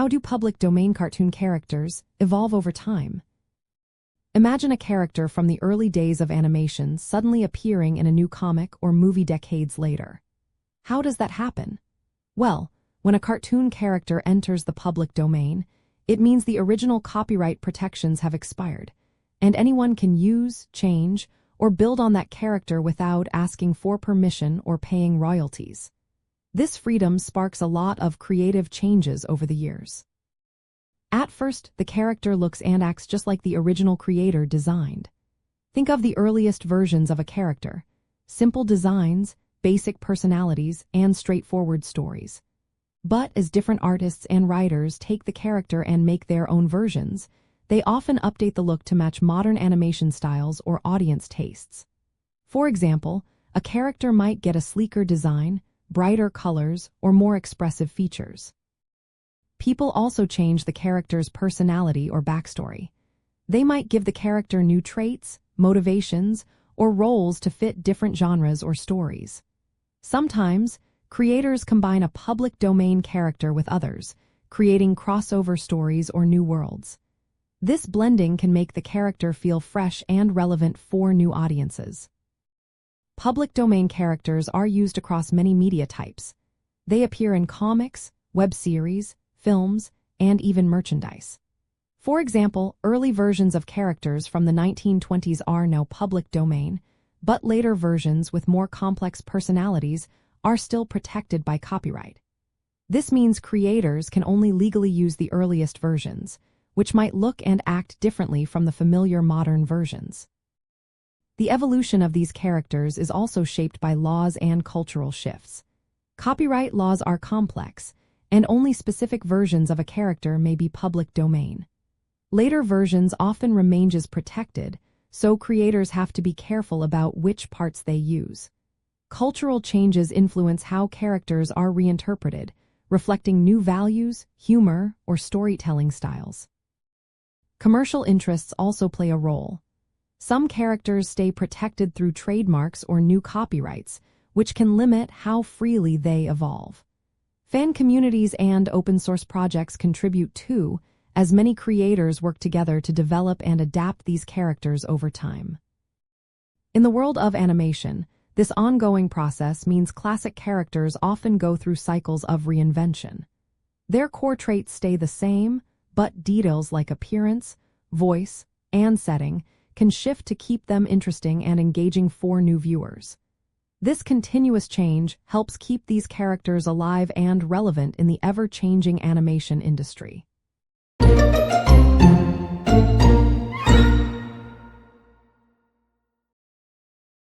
How do public domain cartoon characters evolve over time? Imagine a character from the early days of animation suddenly appearing in a new comic or movie decades later. How does that happen? Well, when a cartoon character enters the public domain, it means the original copyright protections have expired, and anyone can use, change, or build on that character without asking for permission or paying royalties. This freedom sparks a lot of creative changes over the years. At first, the character looks and acts just like the original creator designed. Think of the earliest versions of a character: simple designs, basic personalities, and straightforward stories. But as different artists and writers take the character and make their own versions, they often update the look to match modern animation styles or audience tastes. For example, a character might get a sleeker design, brighter colors, or more expressive features. People also change the character's personality or backstory. They might give the character new traits, motivations, or roles to fit different genres or stories. Sometimes, creators combine a public domain character with others, creating crossover stories or new worlds. This blending can make the character feel fresh and relevant for new audiences. Public domain characters are used across many media types. They appear in comics, web series, films, and even merchandise. For example, early versions of characters from the 1920s are now public domain, but later versions with more complex personalities are still protected by copyright. This means creators can only legally use the earliest versions, which might look and act differently from the familiar modern versions. The evolution of these characters is also shaped by laws and cultural shifts. Copyright laws are complex, and only specific versions of a character may be public domain. Later versions often remain as protected, so creators have to be careful about which parts they use. Cultural changes influence how characters are reinterpreted, reflecting new values, humor, or storytelling styles. Commercial interests also play a role. Some characters stay protected through trademarks or new copyrights, which can limit how freely they evolve. Fan communities and open-source projects contribute too, as many creators work together to develop and adapt these characters over time. In the world of animation, this ongoing process means classic characters often go through cycles of reinvention. Their core traits stay the same, but details like appearance, voice, and setting can shift to keep them interesting and engaging for new viewers. This continuous change helps keep these characters alive and relevant in the ever-changing animation industry.